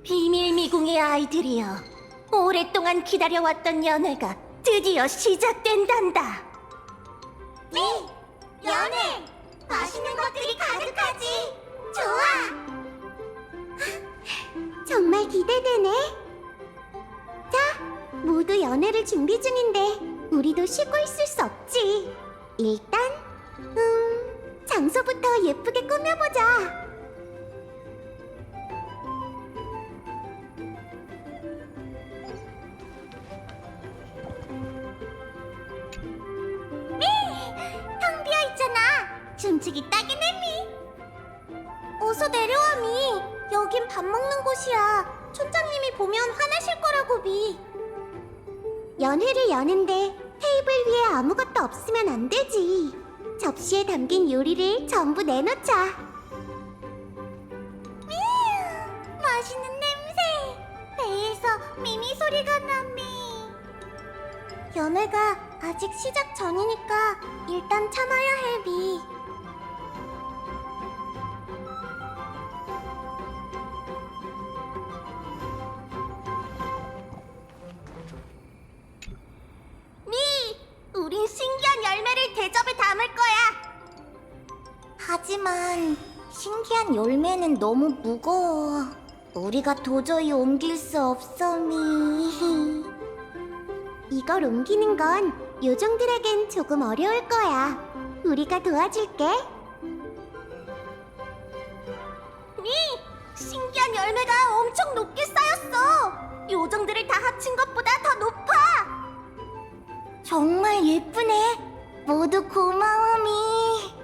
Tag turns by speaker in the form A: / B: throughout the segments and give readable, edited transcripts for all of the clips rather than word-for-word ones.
A: 비밀 미궁의 아이들이여, 오랫동안 기다려왔던 연애가 드디어 시작된단다.
B: 네! 연애! 맛있는 것들이 가득하지! 좋아! 정말 기대되네! 자, 모두 연애를 준비 중인데 우리도 쉬고 있을 수 없지. 일단, 장소부터 예쁘게 꾸며보자. 텅 비어 있잖아. 춤추기 딱이네, 미. 어서 내려와, 미. 여긴 밥 먹는 곳이야. 촌장님이 보면 화나실 거라고, 미. 연회를 여는데 테이블 위에 아무것도 없으면 안 되지. 접시에 담긴 요리를 전부 내놓자. 미우, 맛있는 냄새. 배에서 미미 소리가 나, 미. 연회가 아직 시작 전이니까 일단 참아야 해, 미. 미! 우린 신기한 열매를 대접에 담을 거야. 하지만 신기한 열매는 너무 무거워. 우리가 도저히 옮길 수 없어, 미. 이걸 옮기는 건 요정들에겐 조금 어려울 거야. 우리가 도와줄게. 미! 신기한 열매가 엄청 높게 쌓였어. 요정들을 다 합친 것보다 더 높아. 정말 예쁘네. 모두 고마워, 미.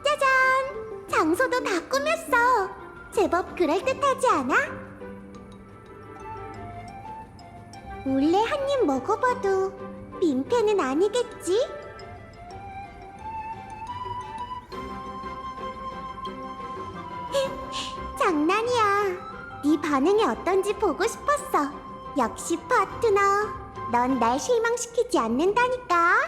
B: 짜잔! 장소도 다 꾸몄어. 제법 그럴듯하지 않아? 몰래 한 입 먹어봐도 민폐는 아니겠지? 장난이야. 네 반응이 어떤지 보고 싶었어. 역시 파트너. 넌 날 실망시키지 않는다니까.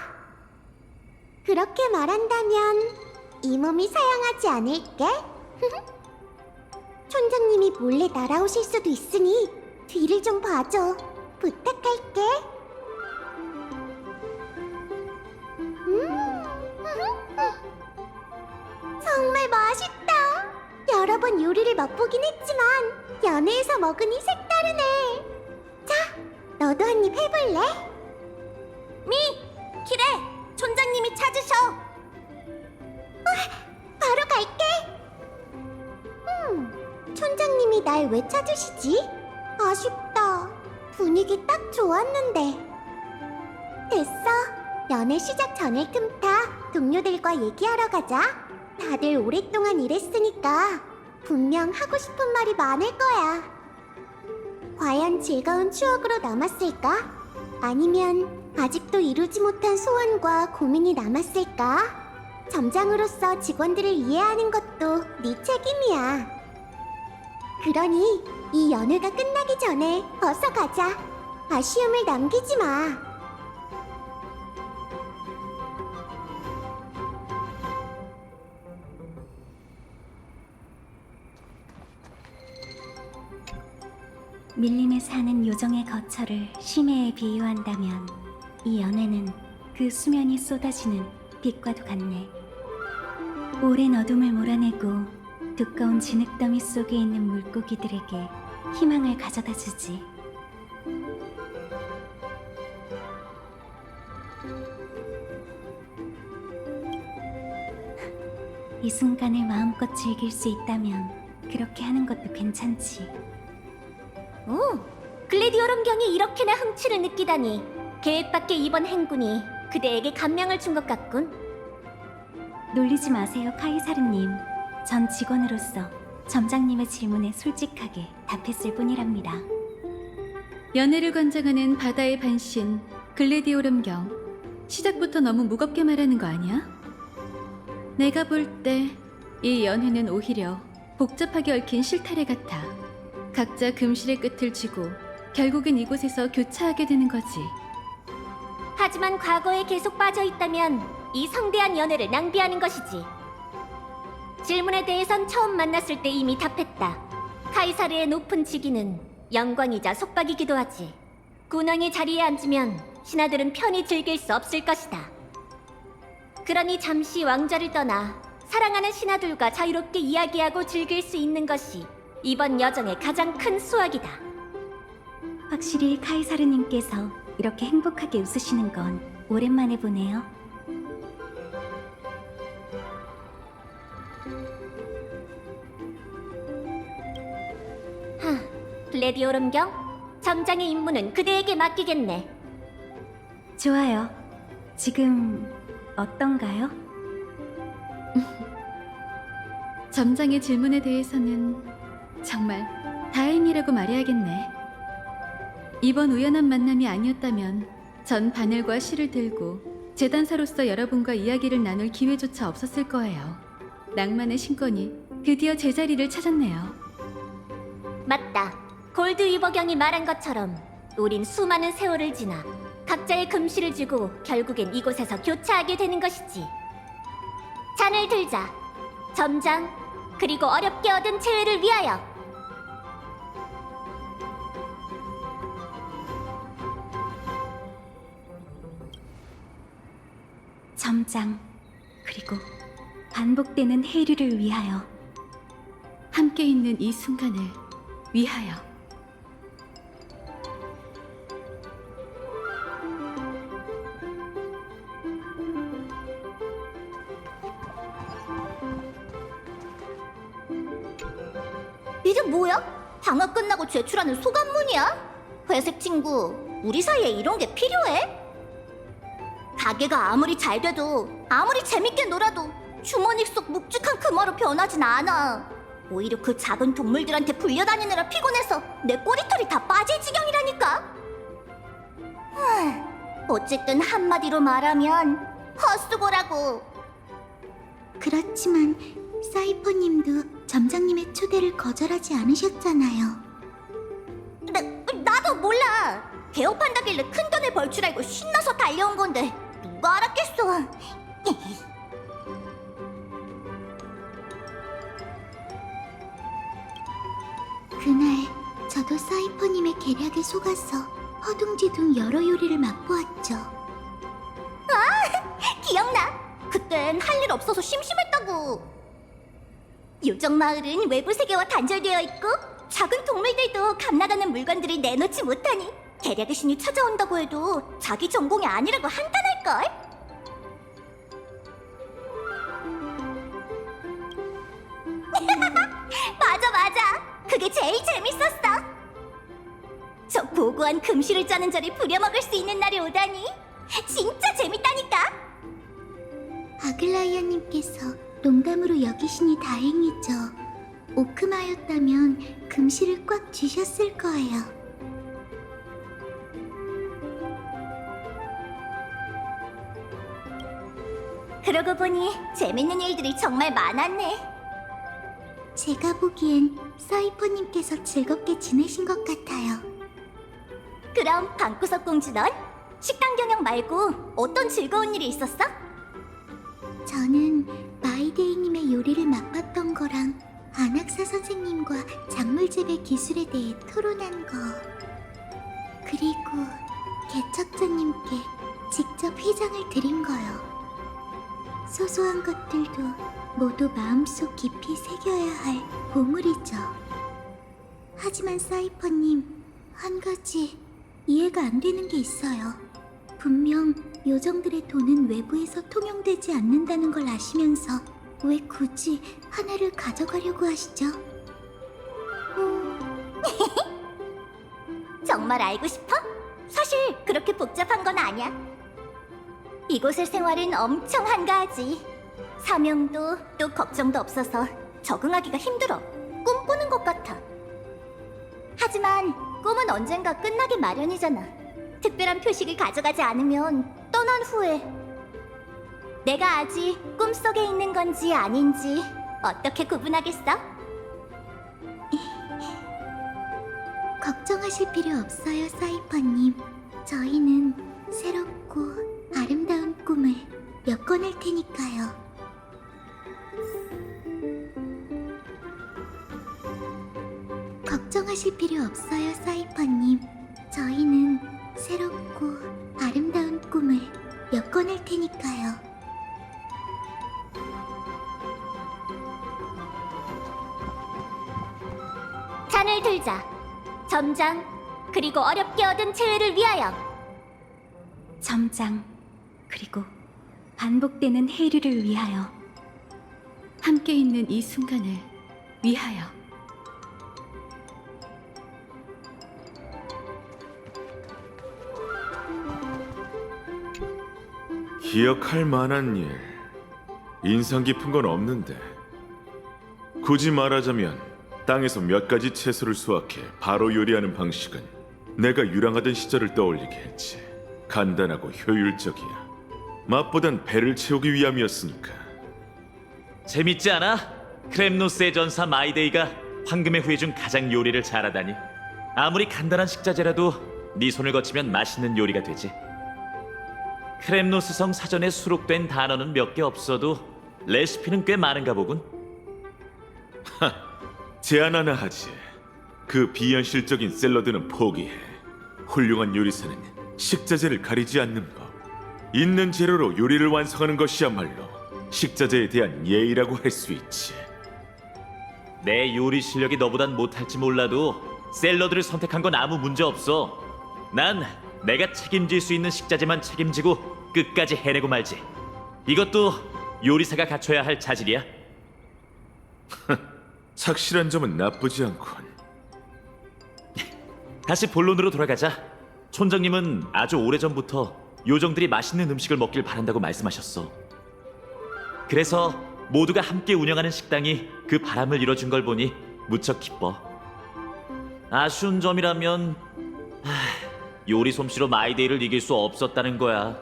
B: 그렇게 말한다면 이 몸이 사양하지 않을게. 촌장님이 몰래 날아오실 수도 있으니 뒤를 좀 봐줘. 부탁할게. 정말 맛있다. 여러 번 요리를 맛보긴 했지만 연회에서 먹으니 색다르네. 자, 너도 한 입 해볼래? 미! 키레! 촌장님이 찾으셔. 바로 갈게. 촌장님이 날 왜 찾으시지? 아쉽다. 분위기 딱 좋았는데. 됐어. 연애 시작 전을 틈타 동료들과 얘기하러 가자. 다들 오랫동안 일했으니까 분명 하고 싶은 말이 많을 거야. 과연 즐거운 추억으로 남았을까? 아니면 아직도 이루지 못한 소원과 고민이 남았을까? 점장으로서 직원들을 이해하는 것도 네 책임이야. 그러니 이 연회가 끝나기 전에 어서 가자. 아쉬움을 남기지 마.
C: 밀림에 사는 요정의 거처를 심해에 비유한다면 이 연애는 그 수면이 쏟아지는 빛과도 같네. 오랜 어둠을 몰아내고 두꺼운 진흙더미 속에 있는 물고기들에게 희망을 가져다 주지. 이 순간을 마음껏 즐길 수 있다면 그렇게 하는 것도 괜찮지.
A: 오, 글래디오럼경이 이렇게나 흥취를 느끼다니. 계획 밖의 이번 행군이 그대에게 감명을 준 것 같군.
C: 놀리지 마세요, 카이사르님. 전 직원으로서 점장님의 질문에 솔직하게 답했을 뿐이랍니다.
D: 연애를 관장하는 바다의 반신 글래디오름경. 시작부터 너무 무겁게 말하는 거 아니야? 내가 볼 때 이 연회는 오히려 복잡하게 얽힌 실타래 같아. 각자 금실의 끝을 쥐고 결국엔 이곳에서 교차하게 되는 거지.
A: 하지만 과거에 계속 빠져 있다면 이 성대한 연애를 낭비하는 것이지. 질문에 대해선 처음 만났을 때 이미 답했다. 카이사르의 높은 직위는 영광이자 속박이기도 하지. 군왕의 자리에 앉으면 신하들은 편히 즐길 수 없을 것이다. 그러니 잠시 왕좌를 떠나 사랑하는 신하들과 자유롭게 이야기하고 즐길 수 있는 것이 이번 여정의 가장 큰 수확이다.
C: 확실히 카이사르님께서 이렇게 행복하게 웃으시는 건 오랜만에 보네요.
A: 레디 오름경, 점장의 임무는 그대에게 맡기겠네.
C: 좋아요. 지금 어떤가요?
D: 점장의 질문에 대해서는 정말 다행이라고 말해야겠네. 이번 우연한 만남이 아니었다면 전 바늘과 실을 들고 재단사로서 여러분과 이야기를 나눌 기회조차 없었을 거예요. 낭만의 신권이 드디어 제자리를 찾았네요.
A: 맞다. 골드 위버경이 말한 것처럼 우린 수많은 세월을 지나 각자의 금실을 쥐고 결국엔 이곳에서 교차하게 되는 것이지. 잔을 들자. 점장, 그리고 어렵게 얻은 재회를 위하여.
C: 점장, 그리고 반복되는 해류를 위하여.
D: 함께 있는 이 순간을 위하여.
B: 이게 뭐야? 방학 끝나고 제출하는 소감문이야? 회색 친구, 우리 사이에 이런 게 필요해? 가게가 아무리 잘 돼도 아무리 재밌게 놀아도 주머니 속 묵직한 금화로 변하진 않아. 오히려 그 작은 동물들한테 불려다니느라 피곤해서 내 꼬리털이 다 빠질 지경이라니까. 어쨌든 한마디로 말하면 헛수고라고.
E: 그렇지만 사이퍼님도 점장님의 초대를 거절하지 않으셨잖아요.
B: 나도 몰라. 개업한다길래 큰돈을 벌 줄 알고 신나서 달려온 건데 누가 알았겠어.
E: 그날 저도 사이퍼님의 계략에 속아서 허둥지둥 여러 요리를 맛보았죠.
B: 기억나? 그땐 할 일 없어서 심심했다고. 요정마을은 외부 세계와 단절되어 있고 작은 동물들도 값나가는 물건들을 내놓지 못하니 계략의 신이 찾아온다고 해도 자기 전공이 아니라고 한탄할걸? 맞아. 그게 제일 재밌었어. 저 고고한 금실을 짜는 자를 부려먹을 수 있는 날이 오다니 진짜 재밌다니까.
E: 아글라이아님께서 농담으로 여기시니 다행이죠. 오크마였다면 금실을 꽉 쥐셨을 거예요.
B: 그러고 보니 재밌는 일들이 정말 많았네.
E: 제가 보기엔 사이퍼님께서 즐겁게 지내신 것 같아요.
B: 그럼 방구석 공주 넌? 식당 경영 말고 어떤 즐거운 일이 있었어?
E: 저는 마이데이님의 요리를 맛봤던 거랑 안학사 선생님과 작물 재배 기술에 대해 토론한 거, 그리고 개척자님께 직접 휘장을 드린 거요. 소소한 것들도 모두 마음속 깊이 새겨야 할 보물이죠. 하지만 사이퍼님, 한 가지 이해가 안 되는 게 있어요. 분명 요정들의 돈은 외부에서 통용되지 않는다는 걸 아시면서 왜 굳이 하나를 가져가려고 하시죠?
B: 정말 알고 싶어? 사실 그렇게 복잡한 건 아니야. 이곳의 생활은 엄청 한가하지. 사명도 또 걱정도 없어서 적응하기가 힘들어. 꿈꾸는 것 같아. 하지만 꿈은 언젠가 끝나기 마련이잖아. 특별한 표식을 가져가지 않으면 떠난 후에 내가 아직 꿈속에 있는 건지 아닌지 어떻게 구분하겠어?
E: 걱정하실 필요 없어요, 사이퍼님. 저희는 새롭고 아름다운 꿈을 엮어낼 테니까요. 걱정하실 필요 없어요, 사이퍼님. 저희는 새롭고 아름다운 꿈을 엮어낼 테니까요.
A: 잔을 들자. 점장, 그리고 어렵게 얻은 재회를 위하여.
C: 점장, 그리고 반복되는 해류를 위하여.
D: 함께 있는 이 순간을 위하여.
F: 기억할 만한 일, 인상 깊은 건 없는데 굳이 말하자면 땅에서 몇 가지 채소를 수확해 바로 요리하는 방식은 내가 유랑하던 시절을 떠올리게 했지. 간단하고 효율적이야. 맛보단 배를 채우기 위함이었으니까.
G: 재밌지 않아? 크렘노스의 전사 마이데이가 황금의 후예 중 가장 요리를 잘하다니. 아무리 간단한 식자재라도 네 손을 거치면 맛있는 요리가 되지. 크렘노스성 사전에 수록된 단어는 몇 개 없어도 레시피는 꽤 많은가 보군.
F: 제안 하나 하지. 그 비현실적인 샐러드는 포기해. 훌륭한 요리사는 식자재를 가리지 않는 법. 있는 재료로 요리를 완성하는 것이야말로 식자재에 대한 예의라고 할 수 있지.
G: 내 요리 실력이 너보단 못할지 몰라도 샐러드를 선택한 건 아무 문제 없어. 난 내가 책임질 수 있는 식자재만 책임지고 끝까지 해내고 말지. 이것도 요리사가 갖춰야 할 자질이야.
F: 착실한 점은 나쁘지 않군.
G: 다시 본론으로 돌아가자. 촌장님은 아주 오래전부터 요정들이 맛있는 음식을 먹길 바란다고 말씀하셨어. 그래서 모두가 함께 운영하는 식당이 그 바람을 이뤄준 걸 보니 무척 기뻐. 아쉬운 점이라면 요리 솜씨로 마이데이를 이길 수 없었다는 거야.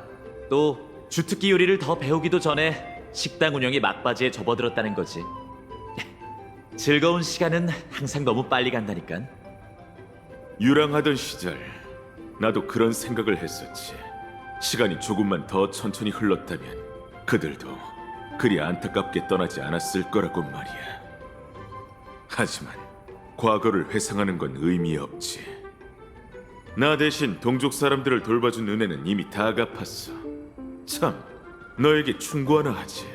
G: 또 주특기 요리를 더 배우기도 전에 식당 운영이 막바지에 접어들었다는 거지. 즐거운 시간은 항상 너무 빨리 간다니깐.
F: 유랑하던 시절 나도 그런 생각을 했었지. 시간이 조금만 더 천천히 흘렀다면 그들도 그리 안타깝게 떠나지 않았을 거라고 말이야. 하지만 과거를 회상하는 건 의미 없지. 나 대신 동족 사람들을 돌봐준 은혜는 이미 다 갚았어. 참, 너에게 충고 하나 하지.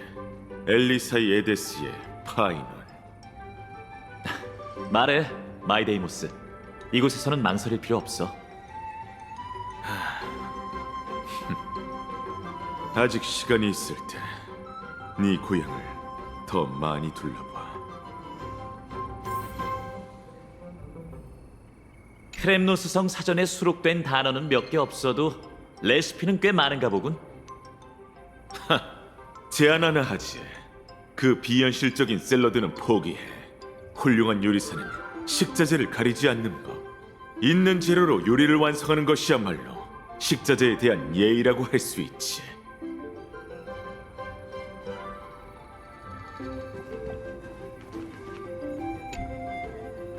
F: 엘리사이 에데스의 파이넌.
G: 말해, 마이데이모스. 이곳에서는 망설일 필요 없어.
F: 아직 시간이 있을 때 네 고향을 더 많이 둘러봐.
G: 크렘노스성 사전에 수록된 단어는 몇 개 없어도 레시피는 꽤 많은가 보군.
F: 제안 하나 하지. 그 비현실적인 샐러드는 포기해. 훌륭한 요리사는 식자재를 가리지 않는 법. 있는 재료로 요리를 완성하는 것이야말로 식자재에 대한 예의라고 할 수 있지.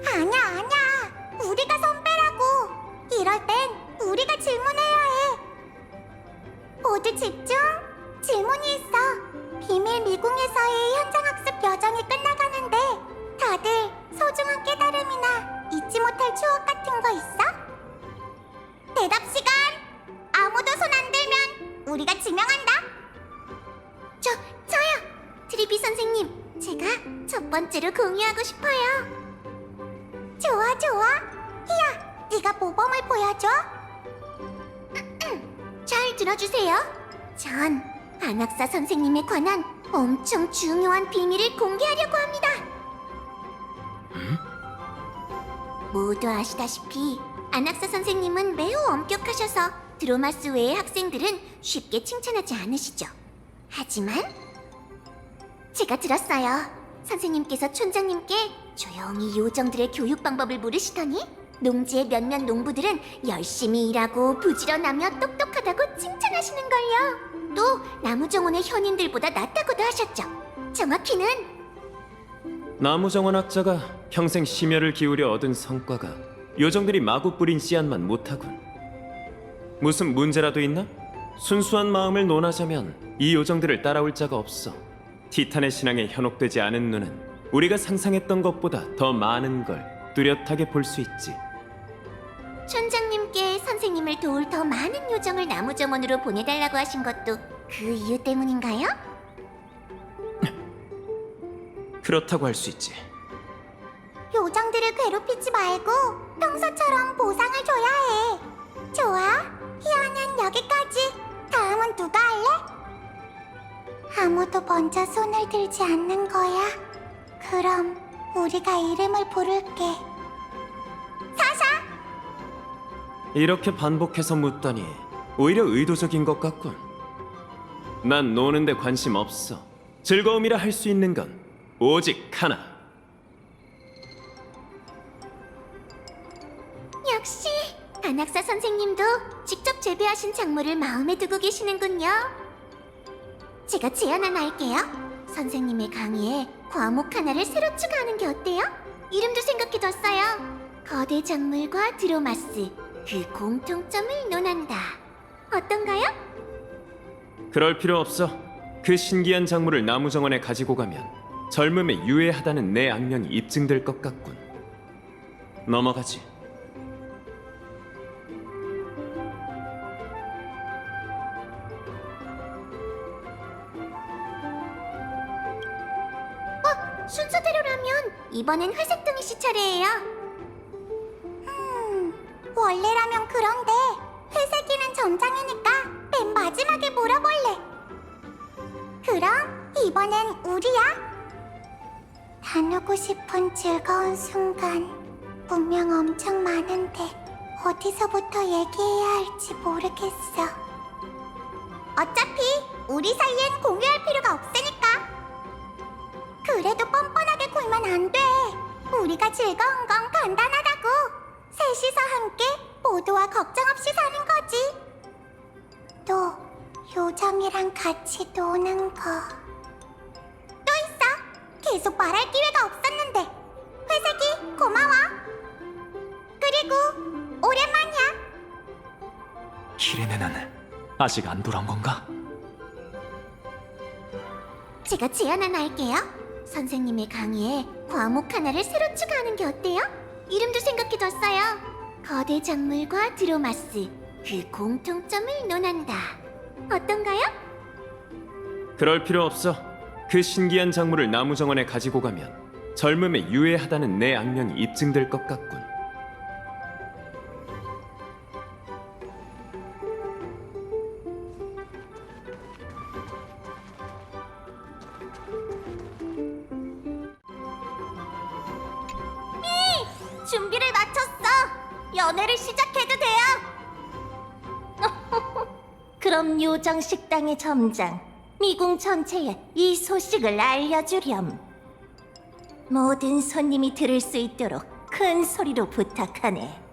B: 아냐. 우리가 선배라고. 이럴 땐 우리가 질문해야 해. 모두 집중. 질문이 있어. 비밀 미궁에서의 현장 학습 여정이 끝나가는데 다들 소중한 깨달음이나 잊지 못할 추억 같은 거 있어? 대답 시간. 아무도 손 안 들면 우리가 지명한다. 저요. 트리비 선생님, 제가 첫 번째로 공유하고 싶어요. 좋아. 희야, 네가 모범을 보여줘. 잘 들어주세요. 전 안학사 선생님에 관한 엄청 중요한 비밀을 공개하려고 합니다. 모두 아시다시피 안학사 선생님은 매우 엄격하셔서 드로마스 외의 학생들은 쉽게 칭찬하지 않으시죠. 하지만 제가 들었어요. 선생님께서 촌장님께 조용히 요정들의 교육 방법을 물으시더니 농지의 몇몇 농부들은 열심히 일하고 부지런하며 똑똑하다고 칭찬하시는걸요. 또 나무정원의 현인들보다 낫다고도 하셨죠. 정확히는
H: 나무정원 학자가 평생 심혈을 기울여 얻은 성과가 요정들이 마구 뿌린 씨앗만 못하군. 무슨 문제라도 있나? 순수한 마음을 논하자면 이 요정들을 따라올 자가 없어. 티탄의 신앙에 현혹되지 않은 눈은 우리가 상상했던 것보다 더 많은 걸 뚜렷하게 볼 수 있지.
B: 촌장님께 선생님을 도울 더 많은 요정을 나무정원으로 보내달라고 하신 것도 그 이유 때문인가요?
H: 그렇다고 할 수 있지.
B: 요정들을 괴롭히지 말고 평소처럼 보상을 줘야 해. 좋아, 희연은 여기까지. 다음은 누가 할래? 아무도 먼저 손을 들지 않는 거야. 그럼 우리가 이름을 부를게. 사샤!
H: 이렇게 반복해서 묻다니 오히려 의도적인 것 같군. 난 노는데 관심 없어. 즐거움이라 할 수 있는 건 오직 하나.
B: 역시 안학사 선생님도 직접 재배하신 작물을 마음에 두고 계시는군요. 제가 제안 하나 할게요. 선생님의 강의에 과목 하나를 새로 추가하는 게 어때요? 이름도 생각해뒀어요. 거대 작물과 드로마스, 그 공통점을 논한다. 어떤가요?
H: 그럴 필요 없어. 그 신기한 작물을 나무정원에 가지고 가면 젊음에 유해하다는 내 악명이 입증될 것 같군. 넘어가지.
B: 순서대로라면 이번엔 회색둥이 씨 차례예요. 원래라면 그런데 회색이는 점장이니까 맨 마지막에 물어볼래. 그럼 이번엔 우리야. 나누고 싶은 즐거운 순간 분명 엄청 많은데 어디서부터 얘기해야 할지 모르겠어. 어차피 우리 사이엔 공유할 필요가 없으니까. 그래도 뻔뻔하게 굴면 안 돼. 우리가 즐거운 건 간단하다고. 셋이서 함께 모두와 걱정 없이 사는 거지. 또 요정이랑 같이 노는 거. 또 있어. 계속 말할 기회가 없었는데. 회색이 고마워. 그리고 오랜만이야.
G: 키리네는 아직 안 돌아온 건가?
B: 제가 제안 하나 할게요. 선생님의 강의에 과목 하나를 새로 추가하는 게 어때요? 이름도 생각해뒀어요. 거대 작물과 드로마스, 그 공통점을 논한다. 어떤가요?
H: 그럴 필요 없어. 그 신기한 작물을 나무정원에 가지고 가면 젊음에 유해하다는 내 악명이 입증될 것 같군.
B: 준비를 마쳤어. 연애를 시작해도 돼요.
A: 그럼 요정 식당의 점장 미궁 전체에 이 소식을 알려주렴. 모든 손님이 들을 수 있도록 큰 소리로 부탁하네.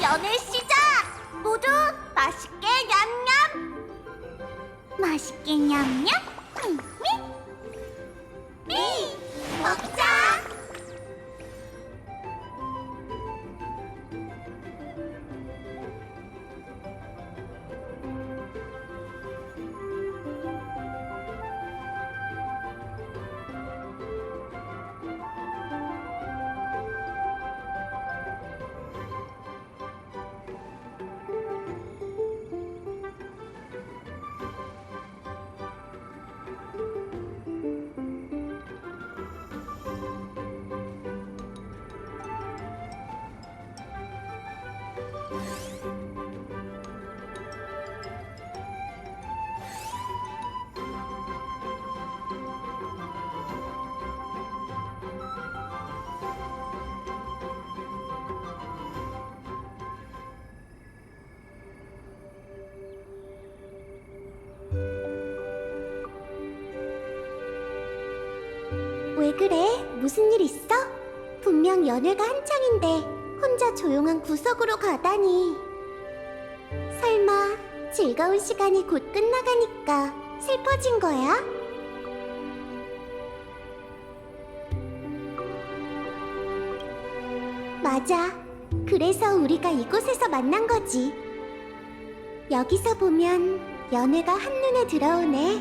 B: 연애 시작. 모두 맛있게 냠냠. 맛있게 냠냠. 미 먹자. 왜 그래? 무슨 일 있어? 분명 연애가 한창인데 혼자 조용한 구석으로 가다니. 설마 즐거운 시간이 곧 끝나가니까 슬퍼진 거야? 맞아. 그래서 우리가 이곳에서 만난 거지. 여기서 보면 연애가 한눈에 들어오네.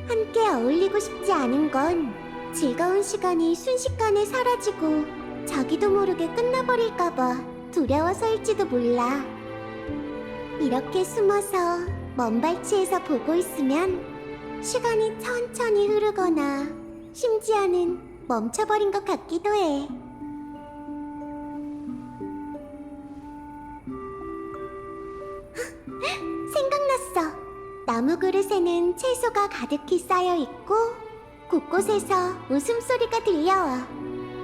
B: 함께 어울리고 싶지 않은 건 즐거운 시간이 순식간에 사라지고 자기도 모르게 끝나버릴까봐 두려워서일지도 몰라. 이렇게 숨어서 먼 발치에서 보고 있으면 시간이 천천히 흐르거나 심지어는 멈춰버린 것 같기도 해. 생각났어. 나무 그릇에는 채소가 가득히 쌓여 있고 곳곳에서 웃음소리가 들려와.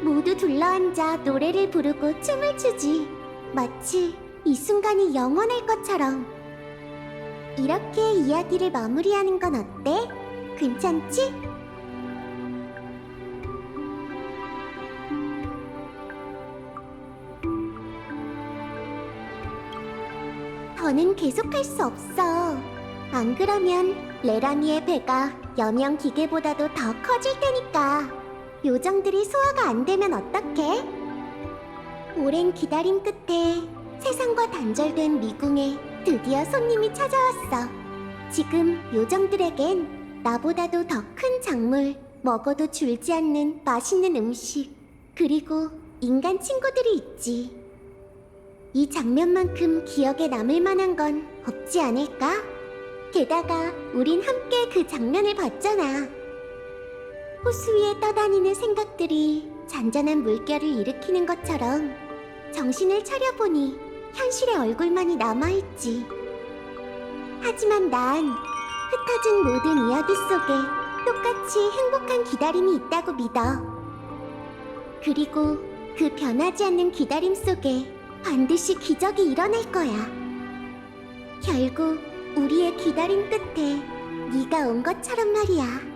B: 모두 둘러앉아 노래를 부르고 춤을 추지. 마치 이 순간이 영원할 것처럼. 이렇게 이야기를 마무리하는 건 어때? 괜찮지? 더는 계속할 수 없어. 안 그러면 레라미의 배가 여명 기계보다도 더 커질 테니까. 요정들이 소화가 안 되면 어떡해? 오랜 기다림 끝에 세상과 단절된 미궁에 드디어 손님이 찾아왔어. 지금 요정들에겐 나보다도 더 큰 작물, 먹어도 줄지 않는 맛있는 음식, 그리고 인간 친구들이 있지. 이 장면만큼 기억에 남을 만한 건 없지 않을까? 게다가 우린 함께 그 장면을 봤잖아. 호수 위에 떠다니는 생각들이 잔잔한 물결을 일으키는 것처럼 정신을 차려보니 현실의 얼굴만이 남아있지. 하지만 난 흩어진 모든 이야기 속에 똑같이 행복한 기다림이 있다고 믿어. 그리고 그 변하지 않는 기다림 속에 반드시 기적이 일어날 거야. 결국 우리의 기다림 끝에 네가 온 것처럼 말이야.